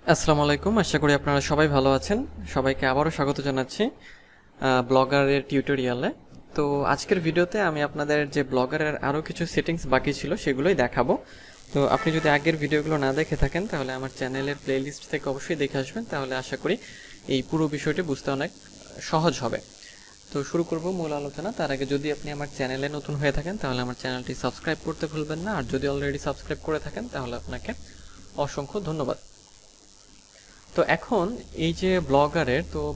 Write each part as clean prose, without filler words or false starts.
আসসালামু আলাইকুম, আশা করি আপনারা সবাই ভালো আছেন। সবাইকে আবারও স্বাগত জানাচ্ছি ব্লগারের টিউটোরিয়ালে। তো আজকের ভিডিওতে আমি আপনাদের যে ব্লগারের আরও কিছু সেটিংস বাকি ছিল সেগুলোই দেখাবো। তো আপনি যদি আগের ভিডিওগুলো না দেখে থাকেন তাহলে আমার চ্যানেলের প্লেলিস্ট থেকে অবশ্যই দেখে আসবেন, তাহলে আশা করি এই পুরো বিষয়টি বুঝতে অনেক সহজ হবে। তো শুরু করব মূল আলোচনা। তার আগে যদি আপনি আমার চ্যানেলে নতুন হয়ে থাকেন তাহলে আমার চ্যানেলটি সাবস্ক্রাইব করতে ভুলবেন না, আর যদি অলরেডি সাবস্ক্রাইব করে থাকেন তাহলে আপনাকে অসংখ্য ধন্যবাদ। তো এখন এই যে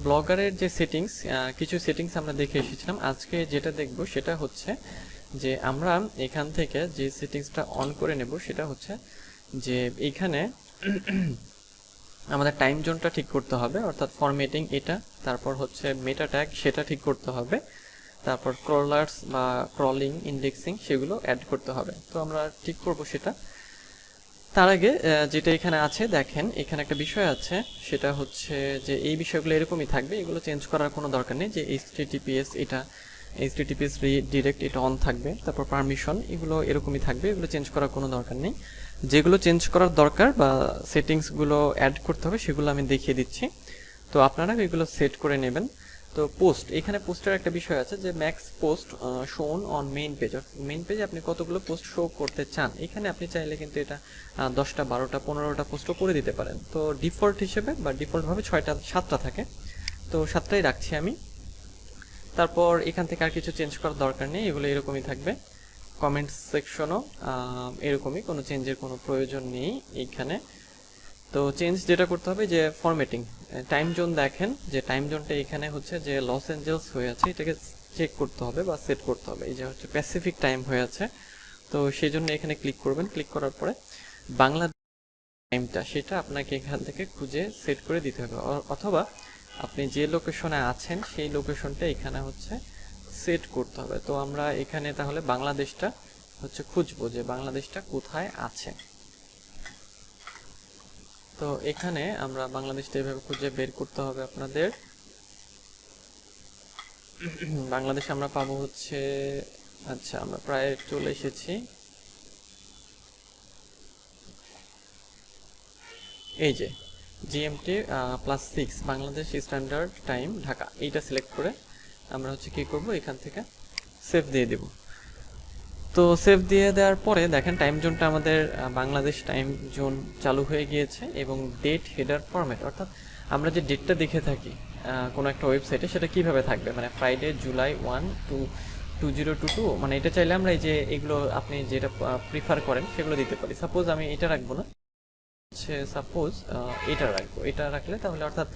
ব্লগারের যে সেটিংস, কিছু সেটিংস আমরা দেখে এসেছিলাম। আজকে যেটা দেখব সেটা হচ্ছে যে আমরা এখান থেকে যে সেটিংসটা অন করে নেব সেটা হচ্ছে যে এইখানে আমাদের টাইম জোনটা ঠিক করতে হবে, অর্থাৎ ফরম্যাটিং এটা, তারপর হচ্ছে মেটা ট্যাগ সেটা ঠিক করতে হবে, তারপর ক্রলার্স বা ক্রলিং ইন্ডেক্সিং সেগুলো অ্যাড করতে হবে। তো আমরা ঠিক করব সেটা। তার আগে যেটা এখানে আছে দেখেন, এখানে একটা বিষয় আছে, সেটা হচ্ছে যে এই বিষয়গুলো এরকমই থাকবে, এগুলো চেঞ্জ করার কোনো দরকার নেই। যে এইচটিটিপিএস এটা এইচটিটিপিএস ডিরেক্ট এটা অন থাকবে, তারপর পারমিশন এগুলো এরকমই থাকবে, এগুলো চেঞ্জ করার কোনো দরকার নেই। যেগুলো চেঞ্জ করার দরকার বা সেটিংসগুলো অ্যাড করতে হবে সেগুলো আমি দেখিয়ে দিচ্ছি, তো আপনারা এগুলো সেট করে নেবেন। তো পোস্ট, এখানে পোস্টের একটা বিষয় আছে যে ম্যাক্স পোস্ট শোন অন মেইন পেজে আপনি কতগুলো পোস্ট শো করতে চান। এখানে আপনি চাইলে কিন্তু এটা 10টা 12টা 15টা পোস্টও করে দিতে পারেন। তো ডিফল্ট হিসেবে বা ডিফল্টভাবে 7টা থাকে, তো 7টাই রাখছি আমি। তারপর এখান থেকে আর কিছু চেঞ্জ করার দরকার নেই, এগুলো এরকমই থাকবে। কমেন্ট সেকশনও এরকমই, কোনো চেঞ্জের কোনো প্রয়োজন নেই এইখানে। তো চেঞ্জ যেটা করতে হবে যে ফরম্যাটিং টাইম জোন, দেখেন যে টাইম জোনটা এখানে হচ্ছে যে লস অ্যাঞ্জেলস হয়ে আছে, এটাকে চেক করতে হবে বা সেট করতে হবে। এই যে হচ্ছে প্যাসিফিক টাইম হয়ে আছে, তো সেই জন্য এখানে ক্লিক করবেন। ক্লিক করার পরে বাংলা টাইমটা সেটা আপনাকে এখান থেকে খুঁজে সেট করে দিতে হবে, অথবা আপনি যে লোকেশনে আছেন সেই লোকেশনটা এখানে হচ্ছে সেট করতে হবে। তো আমরা এখানে তাহলে বাংলাদেশটা হচ্ছে খুঁজবো যে বাংলাদেশটা কোথায় আছে। তো এখানে আমরা বাংলাদেশটা এভাবে খুঁজে বের করতে হবে আপনাদের। বাংলাদেশে আমরা পাবো হচ্ছে, আচ্ছা আমরা প্রায় চলে এসেছি। এই যে GMT +6 Bangladesh standard time Dhaka, এইটা সিলেক্ট করে আমরা হচ্ছে কি করব, এখান থেকে সেভ দিয়ে দেব। তো সেভ দিয়ে দেওয়ার পরে দেখেন টাইম জোনটা আমাদের বাংলাদেশ টাইম জোন চালু হয়ে গিয়েছে, এবং ডেট হেডার ফরম্যাট, অর্থাৎ আমরা যে ডেটটা দেখে থাকি কোনো একটা ওয়েবসাইটে সেটা কিভাবে থাকবে, মানে ফ্রাইডে জুলাই 1 to 2022, মানে এটা চাইলে আমরা এই যে এগুলো আপনি যেটা প্রিফার করেন সেগুলো দিতে পারি। সাপোজ আমি এটা রাখবো না, সাপোজ এটা রাখবো। এটা রাখলে তাহলে অর্থাৎ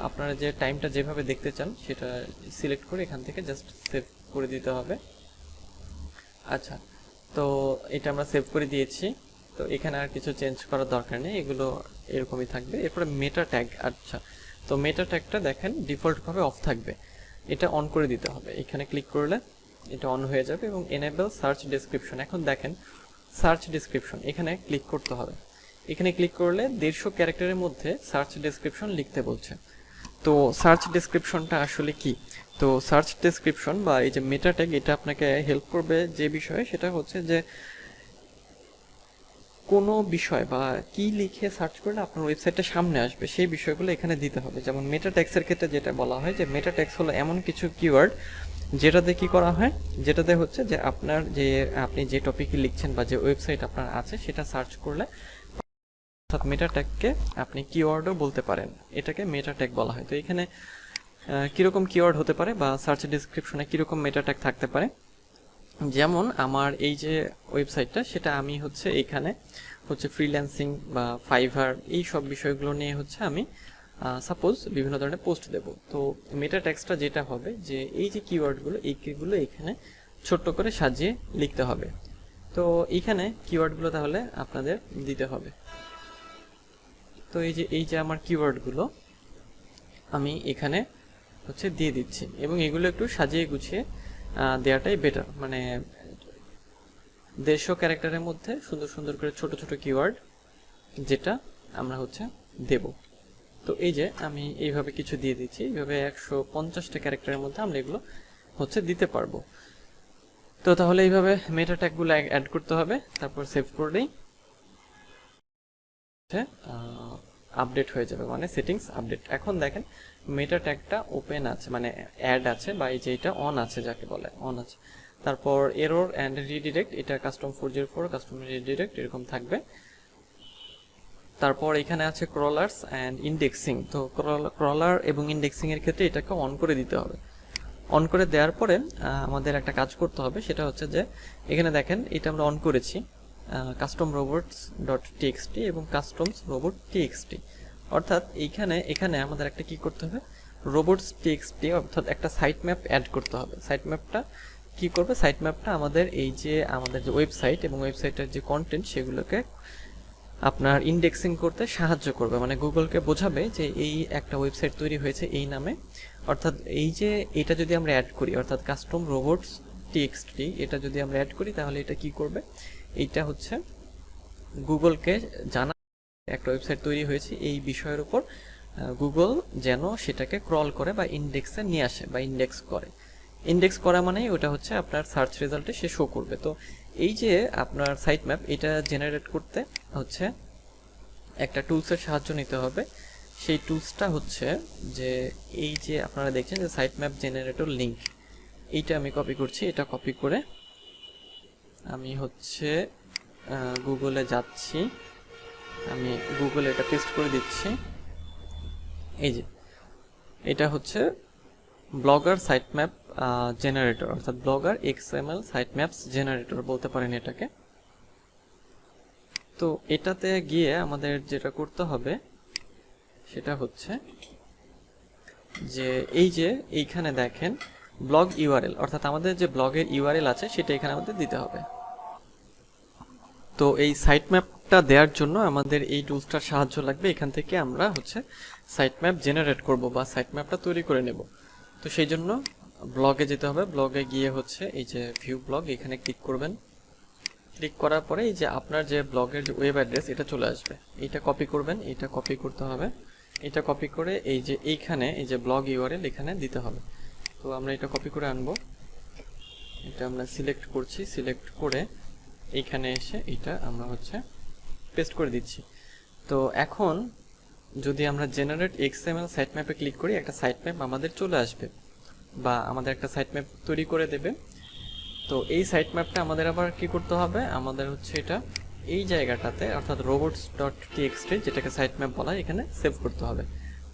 আপনারা যে টাইমটা যেভাবে দেখতে চান সেটা সিলেক্ট করে এখান থেকে জাস্ট সেভ করে দিতে হবে। আচ্ছা, তো এটা আমরা সেভ করে দিয়েছি। তো এখানে আর কিছু চেঞ্জ করার দরকার নেই, এগুলো এরকমই থাকবে। এরপরে মেটা ট্যাগ, আচ্ছা তো মেটা ট্যাগটা দেখেন ডিফল্টভাবে অফ থাকবে, এটা অন করে দিতে হবে। এখানে ক্লিক করলে এটা অন হয়ে যাবে। এবং এনেবল সার্চ ডেসক্রিপশন, এখন দেখেন সার্চ ডেসক্রিপশন এখানে ক্লিক করতে হবে। এখানে ক্লিক করলে 150 ক্যারেক্টারের মধ্যে সার্চ ডেসক্রিপশন লিখতে বলছে। তো সার্চ ডেসক্রিপশনটা আসলে কি? তো সার্চ ডেসক্রিপশন বা এই যে মেটা ট্যাগ এটা আপনাকে হেল্প করবে যে বিষয়ে, সেটা হচ্ছে যে কোনো বিষয় বা কি লিখে সার্চ করলে আপনার ওয়েবসাইটটা সামনে আসবে সেই বিষয়গুলো এখানে দিতে হবে। যেমন মেটা ট্যাগসের ক্ষেত্রে যেটা বলা হয় যে মেটা ট্যাগস হলো এমন কিছু কিওয়ার্ড যেটাতে কি করা হয়, যেটাতে হচ্ছে যে আপনার যে আপনি যে টপিকে লিখছেন বা যে ওয়েবসাইট আপনার আছে সেটা সার্চ করলে, অর্থাৎ মেটা ট্যাগকে আপনি কিওয়ার্ডও বলতে পারেন, এটাকে মেটা ট্যাগ বলা হয়। তো এখানে কীরকম কিওয়ার্ড হতে পারে বা সার্চ ডিসক্রিপশনে কীরকম মেটা ট্যাগ থাকতে পারে, যেমন আমার এই যে ওয়েবসাইটটা সেটা আমি হচ্ছে এখানে হচ্ছে ফ্রিল্যান্সিং বা ফাইভার এই সব বিষয়গুলো নিয়ে হচ্ছে আমি সাপোজ বিভিন্ন ধরনের পোস্ট দেব। তো মেটা ট্যাগসটা যেটা হবে যে এই যে কিওয়ার্ডগুলো এইগুলো এখানে ছোট্ট করে সাজিয়ে লিখতে হবে। তো এইখানে কিওয়ার্ডগুলো তাহলে আপনাদের দিতে হবে। তো এই যে আমার কিওয়ার্ডগুলো আমি এখানে হচ্ছে দিয়ে দিচ্ছি, এবং এগুলো একটু সাজিয়ে গুছিয়ে দেওয়াটাই বেটার। মানে 150 ক্যারেক্টারের মধ্যে সুন্দর সুন্দর করে ছোট ছোট কিওয়ার্ড যেটা আমরা হচ্ছে দেব। তো এই যে আমি এইভাবে কিছু দিয়ে দিচ্ছি, এইভাবে 150টা ক্যারেক্টারের মধ্যে আমরা এগুলো হচ্ছে দিতে পারবো। তো তাহলে এইভাবে মেটা ট্যাগগুলো অ্যাড করতে হবে, তারপর সেভ করলেই আপডেট হয়ে যাবে, মানে সেটিংস আপডেট। এখন দেখেন মেটা ট্যাগটা ওপেন আছে, মানে অ্যাড আছে, বা এই যে এটা অন আছে, যাকে বলে অন আছে। তারপর এরর অ্যান্ড রিডিরেক্ট, এটা কাস্টম 404 কাস্টম রিডিরেক্ট এরকম থাকবে। তারপর এখানে আছে ক্রলার্স অ্যান্ড ইন্ডেক্সিং। তো ক্রলার এবং ইন্ডেক্সিং এর ক্ষেত্রে এটাকে অন করে দিতে হবে। অন করে দেওয়ার পরে আমাদের একটা কাজ করতে হবে, সেটা হচ্ছে যে এখানে দেখেন এটা আমরা অন করেছি কাস্টম রোবটস ডট টিএক্সটি এবং কাস্টমস রোবট টিএক্সটি, অর্থাৎ এখানে আমাদের একটা কি করতে হবে, রোবটস টিএক্সটি অর্থাৎ একটা সাইট ম্যাপ অ্যাড করতে হবে। সাইট ম্যাপটা কি করবে, সাইট ম্যাপটা আমাদের আমাদের যে ওয়েবসাইট এবং ওয়েবসাইটের যে কন্টেন্ট সেগুলোকে আপনার ইন্ডেক্সিং করতে সাহায্য করবে, মানে গুগলকে বোঝাবে যে এই একটা ওয়েবসাইট তৈরি হয়েছে এই নামে। অর্থাৎ এটা যদি আমরা অ্যাড করি, অর্থাৎ কাস্টম রোবটস টিএক্সটি এটা যদি আমরা অ্যাড করি, তাহলে এটা কি করবে, এইটা হচ্ছে গুগলকে জানা একটা ওয়েবসাইট তৈরি হয়েছে এই বিষয়ের উপর গুগল যেন সেটাকে ক্রল করে বা ইন্ডেক্সে নিয়ে আসে বা ইন্ডেক্স করে। ইন্ডেক্স করা মানেই ওটা হচ্ছে আপনার সার্চ রেজাল্টে সে শো করবে। তো এই যে আপনার সাইট ম্যাপ এটা জেনারেট করতে হচ্ছে একটা টুলসের সাহায্য নিতে হবে। সেই টুলসটা হচ্ছে যে এই যে আপনারা দেখছেন যে সাইট ম্যাপ জেনারেটর লিঙ্ক, এইটা আমি কপি করছি। এটা কপি করে আমি হচ্ছে গুগলে যাচ্ছি, আমি গুগলে এটা পেস্ট করে দিচ্ছি। এই যে এটা হচ্ছে ব্লগার সাইট ম্যাপ জেনারেটর, অর্থাৎ blogger XML site maps generator বলতে পারেন এটাকে। তো এটাতে গিয়ে আমাদের যেটা করতে হবে সেটা হচ্ছে যে এইখানে দেখেন ব্লগ ইউআরএল, অর্থাৎ আমাদের যে ব্লগের ইউআরএল আছে সেটা এখানে আমাদের দিতে হবে। তো এই সাইট ম্যাপটা দেওয়ার জন্য আমাদের এই টুলসটার সাহায্য লাগবে। এখান থেকে আমরা হচ্ছে সাইট ম্যাপ জেনারেট করব বা সাইট ম্যাপটা তৈরি করে নেব। তো সেই জন্য ব্লগে যেতে হবে। ব্লগে গিয়ে হচ্ছে এই যে ভিউ ব্লগ, এখানে ক্লিক করবেন। ক্লিক করার পরে এই যে আপনার যে ব্লগের যে ওয়েব অ্যাড্রেস এটা চলে আসবে, এটা কপি করবেন, এটা কপি করতে হবে। এটা কপি করে এইখানে এই যে ব্লগ ইউআরএল এখানে দিতে হবে। তো আমরা এটা কপি করে আনবো, এটা আমরা সিলেক্ট করছি, সিলেক্ট করে এইখানে এসে এটা আমরা হচ্ছে পেস্ট করে দিচ্ছি। তো এখন যদি আমরা জেনারেট এক্সএমএল সাইট ম্যাপে ক্লিক করি, একটা সাইট ম্যাপ আমাদের চলে আসবে বা আমাদের একটা সাইট ম্যাপ তৈরি করে দেবে। তো এই সাইট ম্যাপটা আমাদের আবার কি করতে হবে, আমাদের হচ্ছে এটা এই জায়গাটাতে অর্থাৎ robots.txt যেটাকে সাইট ম্যাপ বলা হয় এখানে সেভ করতে হবে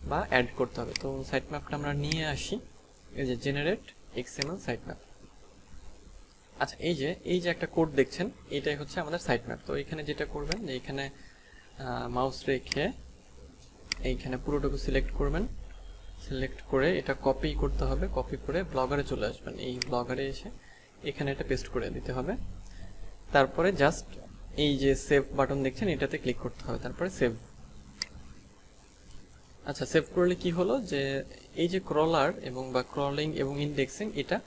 বা অ্যাড করতে হবে। তো সাইট ম্যাপটা আমরা নিয়ে আসি, এই যে জেনারেট এক্সএমএল সাইট ম্যাপ। আচ্ছা, এই যে একটা কোড দেখছেন এটাই হচ্ছে আমাদের সাইট ম্যাপ। তো এখানে যেটা করবেন যে এখানে মাউস রেখে এইখানে পুরোটুকু সিলেক্ট করবেন, সিলেক্ট করে এটা কপি করতে হবে, কপি করে ব্লগারে চলে আসবেন। এই ব্লগারে এসে এখানে এটা পেস্ট করে দিতে হবে। তারপরে জাস্ট এই যে সেভ বাটন দেখছেন এটাতে ক্লিক করতে হবে, তারপরে সেভ। আচ্ছা, সেভ করলে কি হলো যে এই যে ক্রলার এবং বা ক্রলিং এবং ইন্ডেক্সিং এটা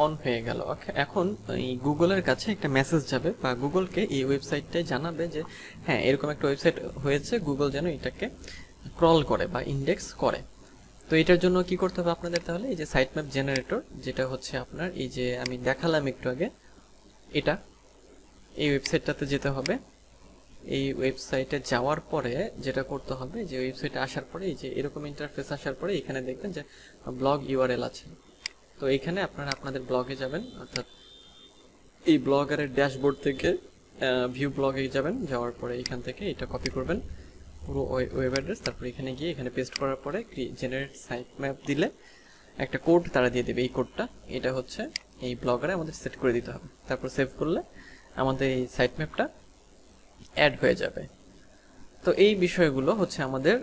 অন হয়ে গেল। এখন এই গুগলের কাছে একটা মেসেজ যাবে বা গুগলকে এই ওয়েবসাইটটাই জানাবে যে হ্যাঁ এরকম একটা ওয়েবসাইট হয়েছে, গুগল যেন এটাকে ক্রল করে বা ইন্ডেক্স করে। তো এটার জন্য কি করতে হবে আপনাদের, তাহলে এই যে সাইট ম্যাপ জেনারেটর যেটা হচ্ছে আপনার এই যে আমি দেখালাম একটু আগে, এটা এই ওয়েবসাইটটাতে যেতে হবে। এই ওয়েবসাইটে যাওয়ার পরে যেটা করতে হবে যে ওয়েবসাইটে আসার পরে এই যে এরকম ইন্টারফেস আসার পরে এখানে দেখবেন যে ব্লগ ইউআরএল আছে। তো এখানে আপনারা আপনাদের ব্লগে যাবেন, অর্থাৎ এই ব্লগারের ড্যাশবোর্ড থেকে ভিউ ব্লগে যাবেন, যাওয়ার পরে এখান থেকে এটা কপি করবেন পুরো ওয়েব অ্যাড্রেস, তারপর এখানে গিয়ে এখানে পেস্ট করার পরে জেনারেট সাইট ম্যাপ দিলে একটা কোড তারা দিয়ে দেবে। এই কোডটা এটা হচ্ছে এই ব্লগারে আমাদের সেট করে দিতে হবে, তারপর সেভ করলে আমাদের এই সাইট ম্যাপটা অ্যাড হয়ে যাবে। তো এই বিষয়গুলো হচ্ছে আমাদের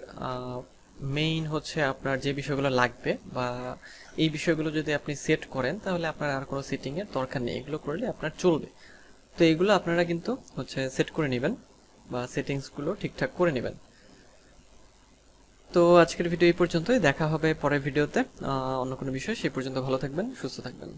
মেইন হচ্ছে আপনার যে বিষয়গুলো লাগবে, বা এই বিষয়গুলো যদি আপনি সেট করেন তাহলে আপনার আর কোনো সেটিংয়ের দরকার নেই, এগুলো করলে আপনার চলবে। তো এগুলো আপনারা কিন্তু হচ্ছে সেট করে নেবেন বা সেটিংসগুলো ঠিকঠাক করে নেবেন। তো আজকের ভিডিও এই পর্যন্তই, দেখা হবে পরের ভিডিওতে অন্য কোনো বিষয়। সেই পর্যন্ত ভালো থাকবেন, সুস্থ থাকবেন।